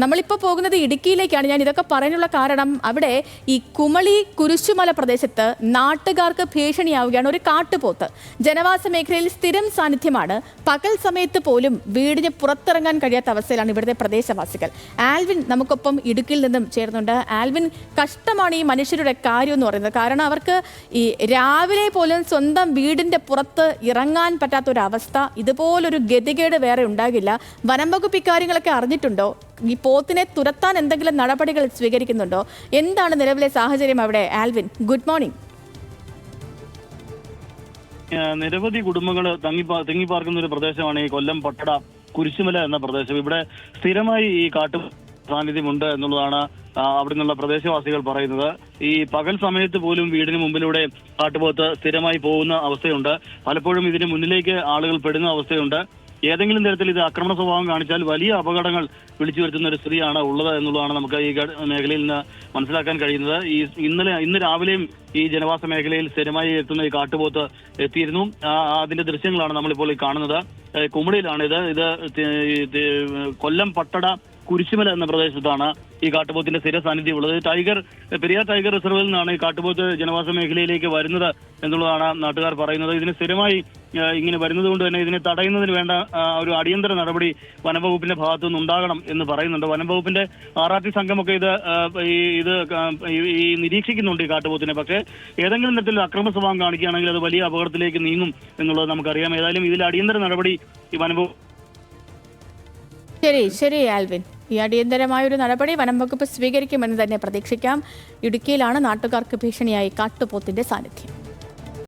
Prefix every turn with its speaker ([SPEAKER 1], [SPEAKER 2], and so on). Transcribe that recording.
[SPEAKER 1] നമ്മളിപ്പോൾ പോകുന്നത് ഇടുക്കിയിലേക്കാണ്. ഞാൻ ഇതൊക്കെ പറയാനുള്ള കാരണം അവിടെ ഈ കുമളി കുരിശുമല പ്രദേശത്ത് നാട്ടുകാർക്ക് ഭീഷണിയാവുകയാണ് ഒരു കാട്ടുപോത്ത്. ജനവാസ മേഖലയിൽ സ്ഥിരം സാന്നിധ്യമാണ്. പകൽ സമയത്ത് പോലും വീടിന് പുറത്തിറങ്ങാൻ കഴിയാത്ത അവസ്ഥയിലാണ് ഇവിടുത്തെ പ്രദേശവാസികൾ. ആൽവിൻ നമുക്കൊപ്പം ഇടുക്കിയിൽ നിന്നും ചേർന്നുണ്ട്. ആൽവിൻ, കഷ്ടമാണ് ഈ മനുഷ്യരുടെ കാര്യം എന്ന് പറയുന്നത്. കാരണം അവർക്ക് ഈ രാവിലെ പോലും സ്വന്തം വീടിൻ്റെ പുറത്ത് ഇറങ്ങാൻ പറ്റാത്തൊരവസ്ഥ. ഇതുപോലൊരു ഗതികേട് വേറെ ഉണ്ടാകില്ല. വനം വകുപ്പ് ഇക്കാര്യങ്ങളൊക്കെ അറിഞ്ഞിട്ടുണ്ടോ? ഈ പോത്തിനെ തുരത്താൻ എന്തെങ്കിലും നടപടികൾ സ്വീകരിക്കുന്നുണ്ടോ? എന്താണ് നിലവിലെ സാഹചര്യം അവിടെ? Alvin, good morning.
[SPEAKER 2] നിരവധി കുടുംബങ്ങൾ തിങ്ങിപ്പാർക്കുന്ന ഒരു പ്രദേശമാണ് ഈ കൊല്ലം പട്ടട കുരിശുമല എന്ന പ്രദേശം. ഇവിടെ സ്ഥിരമായി ഈ കാട്ടു സാന്നിധ്യമുണ്ട് എന്നുള്ളതാണ് അവിടെ നിന്നുള്ള പ്രദേശവാസികൾ പറയുന്നത്. ഈ പകൽ സമയത്ത് പോലും വീടിന് മുമ്പിലൂടെ കാട്ടുപോത്ത് സ്ഥിരമായി പോകുന്ന അവസ്ഥയുണ്ട്. പലപ്പോഴും ഇതിന് മുന്നിലേക്ക് ആളുകൾ പെടുന്ന അവസ്ഥയുണ്ട്. ഏതെങ്കിലും തരത്തിൽ ഇത് ആക്രമണ സ്വഭാവം കാണിച്ചാൽ വലിയ അപകടങ്ങൾ വിളിച്ചു വരുത്തുന്ന ഒരു സ്ഥിതിയാണ് ഉള്ളത് എന്നുള്ളതാണ് നമുക്ക് ഈ മേഖലയിൽ നിന്ന് മനസ്സിലാക്കാൻ കഴിയുന്നത്. ഇന്ന് രാവിലെയും ഈ ജനവാസ മേഖലയിൽ സ്ഥിരമായി എത്തുന്ന ഈ കാട്ടുപോത്ത് എത്തിയിരുന്നു. അതിന്റെ ദൃശ്യങ്ങളാണ് നമ്മളിപ്പോൾ കാണുന്നത്. കുമളിയിലാണിത്. ഇത് കൊല്ലം പട്ടട കുരിശുമല എന്ന പ്രദേശത്താണ് ഈ കാട്ടുപോത്തിന്റെ സ്ഥിര സാന്നിധ്യം ഉള്ളത്. പെരിയാർ ടൈഗർ റിസർവിൽ നിന്നാണ് ഈ കാട്ടുപോത്ത് ജനവാസ മേഖലയിലേക്ക് വരുന്നത് എന്നുള്ളതാണ് നാട്ടുകാർ പറയുന്നത്. ഇതിന് സ്ഥിരമായി ഇങ്ങനെ വരുന്നത് കൊണ്ട് തന്നെ ഇതിനെ തടയുന്നതിന് വേണ്ട ഒരു അടിയന്തര നടപടി വനംവകുപ്പിന്റെ ഭാഗത്തു നിന്ന് ഉണ്ടാകണം എന്ന് പറയുന്നുണ്ട്. വനംവകുപ്പിന്റെ RRT സംഘമൊക്കെ ഇത് നിരീക്ഷിക്കുന്നുണ്ട് ഈ കാട്ടുപോത്തിനെ. പക്ഷേ ഏതെങ്കിലും തരത്തിൽ അക്രമ സ്വഭാവം കാണിക്കുകയാണെങ്കിൽ അത് വലിയ അപകടത്തിലേക്ക് നീങ്ങും എന്നുള്ളത് നമുക്കറിയാം. ഏതായാലും ഇതിൽ അടിയന്തര നടപടി ഈ വനംവകുപ്പ്
[SPEAKER 1] ശരി ആൽവിൻ, ഈ അടിയന്തരമായൊരു നടപടി വനം വകുപ്പ് സ്വീകരിക്കുമെന്ന് തന്നെ പ്രതീക്ഷിക്കാം. ഇടുക്കിയിലാണ് നാട്ടുകാർക്ക് ഭീഷണിയായി കാട്ടുപോത്തിന്റെ സാന്നിധ്യം.